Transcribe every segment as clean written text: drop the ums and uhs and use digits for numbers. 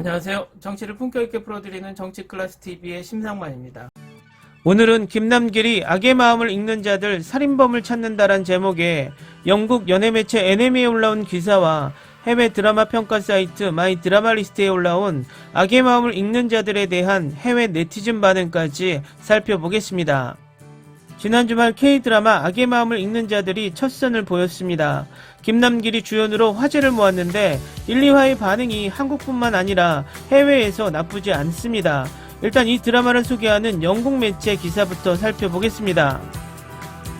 안녕하세요. 정치를 품격 있게 풀어드리는 정치클래스TV의 심상만입니다. 오늘은 김남길이 악의 마음을 읽는 자들 살인범을 찾는다란 제목의 영국 연예매체 NME에 올라온 기사와 해외 드라마 평가 사이트 마이드라마리스트에 올라온 악의 마음을 읽는 자들에 대한 해외 네티즌 반응까지 살펴보겠습니다. 지난 주말 K드라마 악의 마음을 읽는 자들이 첫 선을 보였습니다. 김남길이 주연으로 화제를 모았는데 1, 2화의 반응이 한국뿐만 아니라 해외에서 나쁘지 않습니다. 일단 이 드라마를 소개하는 영국 매체 기사부터 살펴보겠습니다.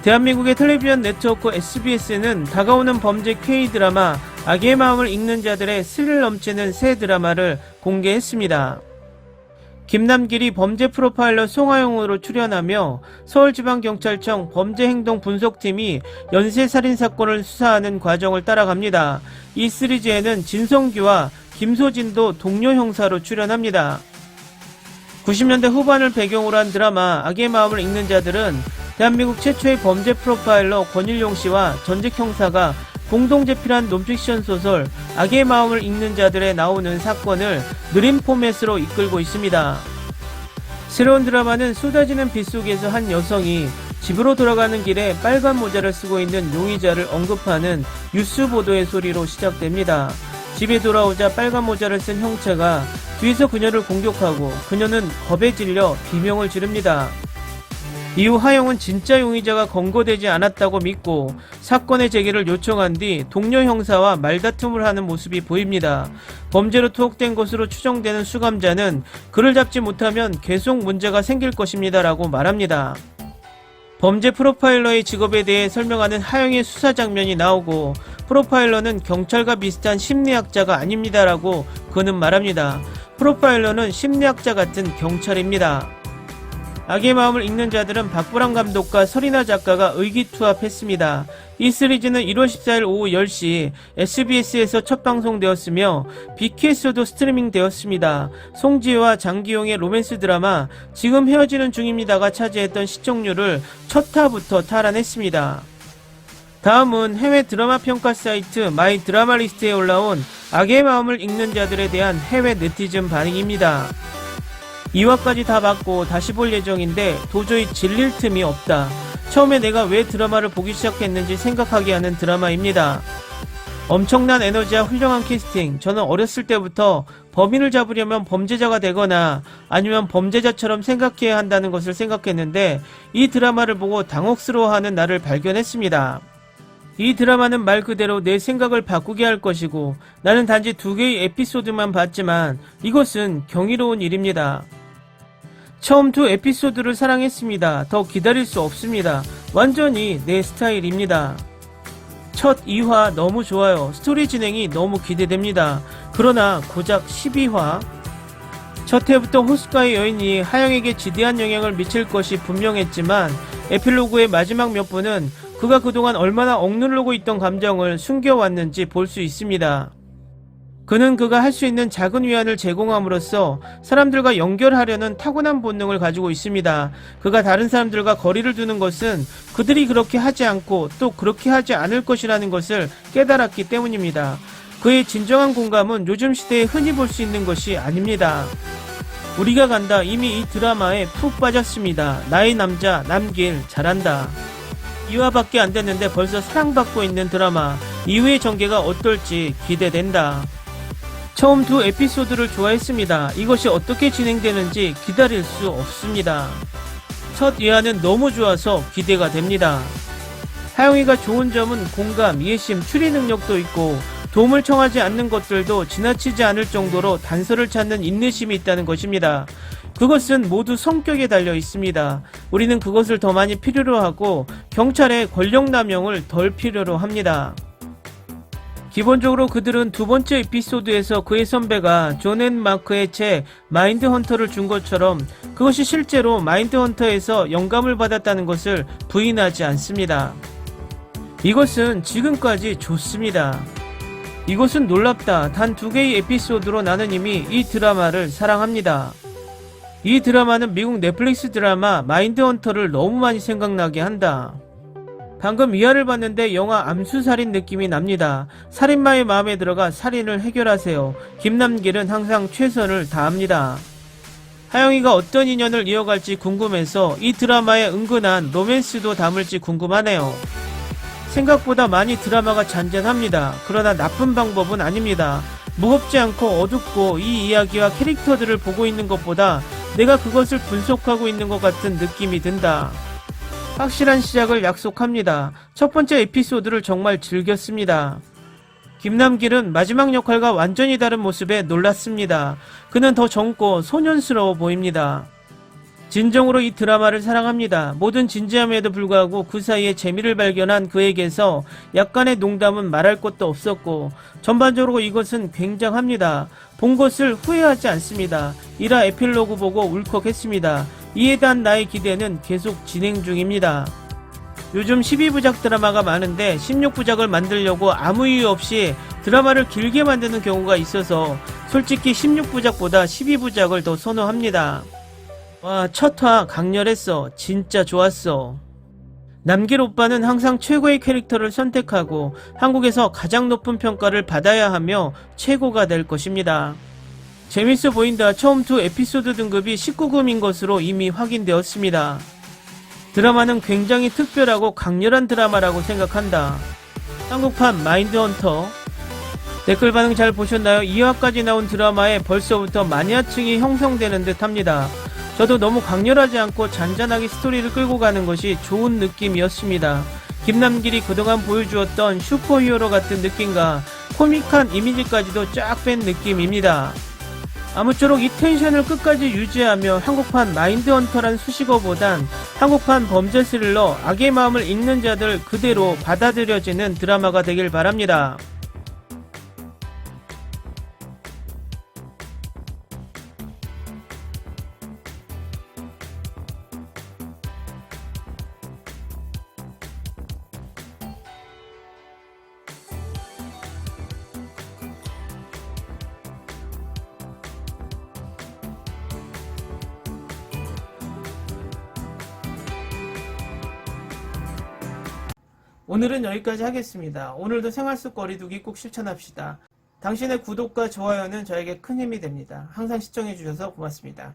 대한민국의 텔레비전 네트워크 SBS는 다가오는 범죄 K드라마 악의 마음을 읽는 자들의 스릴 넘치는 새 드라마를 공개했습니다. 김남길이 범죄 프로파일러 송하영으로 출연하며 서울지방경찰청 범죄행동분석팀이 연쇄살인사건을 수사하는 과정을 따라갑니다. 이 시리즈에는 진성규와 김소진도 동료 형사로 출연합니다. 90년대 후반을 배경으로 한 드라마 악의 마음을 읽는 자들은 대한민국 최초의 범죄 프로파일러 권일용 씨와 전직 형사가 공동 제필한 논픽션 소설 악의 마음을 읽는 자들에 나오는 사건을 느린 포맷으로 이끌고 있습니다. 새로운 드라마는 쏟아지는 빗속에서 한 여성이 집으로 돌아가는 길에 빨간 모자를 쓰고 있는 용의자를 언급하는 뉴스 보도의 소리로 시작됩니다. 집에 돌아오자 빨간 모자를 쓴 형체가 뒤에서 그녀를 공격하고 그녀는 겁에 질려 비명을 지릅니다. 이후 하영은 진짜 용의자가 검거되지 않았다고 믿고 사건의 재개를 요청한 뒤 동료 형사와 말다툼을 하는 모습이 보입니다. 범죄로 투옥된 것으로 추정되는 수감자는 그를 잡지 못하면 계속 문제가 생길 것입니다 라고 말합니다. 범죄 프로파일러의 직업에 대해 설명하는 하영의 수사 장면이 나오고 프로파일러는 경찰과 비슷한 심리학자가 아닙니다 라고 그는 말합니다. 프로파일러는 심리학자 같은 경찰입니다. 악의 마음을 읽는 자들은 박보람 감독과 설이나 작가가 의기투합했습니다. 이 시리즈는 1월 14일 오후 10시 SBS에서 첫 방송되었으며 BK에서도 스트리밍 되었습니다. 송지효와 장기용의 로맨스 드라마 지금 헤어지는 중입니다가 차지했던 시청률을 첫 화부터 탈환했습니다. 다음은 해외 드라마 평가 사이트 마이드라마리스트에 올라온 악의 마음을 읽는 자들에 대한 해외 네티즌 반응입니다. 2화까지 다 봤고 다시 볼 예정인데 도저히 질릴 틈이 없다. 처음에 내가 왜 드라마를 보기 시작했는지 생각하게 하는 드라마입니다. 엄청난 에너지와 훌륭한 캐스팅. 저는 어렸을 때부터 범인을 잡으려면 범죄자가 되거나 아니면 범죄자처럼 생각해야 한다는 것을 생각했는데 이 드라마를 보고 당혹스러워하는 나를 발견했습니다. 이 드라마는 말 그대로 내 생각을 바꾸게 할 것이고 나는 단지 2개의 에피소드만 봤지만 이것은 경이로운 일입니다. 처음 2 에피소드를 사랑했습니다. 더 기다릴 수 없습니다. 완전히 내 스타일입니다. 첫 2화 너무 좋아요. 스토리 진행이 너무 기대됩니다. 그러나 고작 12화 첫 회부터 호숫가의 여인이 하영에게 지대한 영향을 미칠 것이 분명했지만 에필로그의 마지막 몇 분은 그가 그동안 얼마나 억누르고 있던 감정을 숨겨왔는지 볼 수 있습니다. 그는 그가 할 수 있는 작은 위안을 제공함으로써 사람들과 연결하려는 타고난 본능을 가지고 있습니다. 그가 다른 사람들과 거리를 두는 것은 그들이 그렇게 하지 않고 또 그렇게 하지 않을 것이라는 것을 깨달았기 때문입니다. 그의 진정한 공감은 요즘 시대에 흔히 볼 수 있는 것이 아닙니다. 우리가 간다 이미 이 드라마에 푹 빠졌습니다. 나의 남자 남길 잘한다. 2화밖에 안 됐는데 벌써 사랑받고 있는 드라마 이후의 전개가 어떨지 기대된다. 처음 2 에피소드를 좋아했습니다. 이것이 어떻게 진행되는지 기다릴 수 없습니다. 첫 2화는 너무 좋아서 기대가 됩니다. 하영이가 좋은 점은 공감, 이해심, 추리 능력도 있고 도움을 청하지 않는 것들도 지나치지 않을 정도로 단서를 찾는 인내심이 있다는 것입니다. 그것은 모두 성격에 달려 있습니다. 우리는 그것을 더 많이 필요로 하고 경찰의 권력남용을 덜 필요로 합니다. 기본적으로 그들은 두 번째 에피소드에서 그의 선배가 존 앤 마크의 책 마인드 헌터를 준 것처럼 그것이 실제로 마인드 헌터에서 영감을 받았다는 것을 부인하지 않습니다. 이것은 지금까지 좋습니다. 이것은 놀랍다. 단 2개의 에피소드로 나는 이미 이 드라마를 사랑합니다. 이 드라마는 미국 넷플릭스 드라마 마인드 헌터를 너무 많이 생각나게 한다. 방금 위화를 봤는데 영화 암수살인 느낌이 납니다. 살인마의 마음에 들어가 살인을 해결하세요. 김남길은 항상 최선을 다합니다. 하영이가 어떤 인연을 이어갈지 궁금해서 이 드라마에 은근한 로맨스도 담을지 궁금하네요. 생각보다 많이 드라마가 잔잔합니다. 그러나 나쁜 방법은 아닙니다. 무겁지 않고 어둡고 이 이야기와 캐릭터들을 보고 있는 것보다 내가 그것을 분석하고 있는 것 같은 느낌이 든다. 확실한 시작을 약속합니다. 첫 번째 에피소드를 정말 즐겼습니다. 김남길은 마지막 역할과 완전히 다른 모습에 놀랐습니다. 그는 더 젊고 소년스러워 보입니다. 진정으로 이 드라마를 사랑합니다. 모든 진지함에도 불구하고 그 사이에 재미를 발견한 그에게서 약간의 농담은 말할 것도 없었고 전반적으로 이것은 굉장합니다. 본 것을 후회하지 않습니다. 1화 에필로그 보고 울컥했습니다. 이에 대한 나의 기대는 계속 진행 중입니다. 요즘 12부작 드라마가 많은데 16부작을 만들려고 아무 이유 없이 드라마를 길게 만드는 경우가 있어서 솔직히 16부작보다 12부작을 더 선호합니다. 와, 첫화 강렬했어. 진짜 좋았어. 남길 오빠는 항상 최고의 캐릭터를 선택하고 한국에서 가장 높은 평가를 받아야 하며 최고가 될 것입니다. 재밌어 보인다. 처음 두 에피소드 등급이 19금인 것으로 이미 확인되었습니다. 드라마는 굉장히 특별하고 강렬한 드라마라고 생각한다. 한국판 마인드헌터. 댓글 반응 잘 보셨나요? 2화까지 나온 드라마에 벌써부터 마니아층이 형성되는 듯 합니다. 저도 너무 강렬하지 않고 잔잔하게 스토리를 끌고 가는 것이 좋은 느낌이었습니다. 김남길이 그동안 보여주었던 슈퍼히어로 같은 느낌과 코믹한 이미지까지도 쫙 뺀 느낌입니다. 아무쪼록 이 텐션을 끝까지 유지하며 한국판 마인드헌터란 수식어보단 한국판 범죄 스릴러 악의 마음을 읽는 자들 그대로 받아들여지는 드라마가 되길 바랍니다. 오늘은 여기까지 하겠습니다. 오늘도 생활 속 거리두기 꼭 실천합시다. 당신의 구독과 좋아요는 저에게 큰 힘이 됩니다. 항상 시청해주셔서 고맙습니다.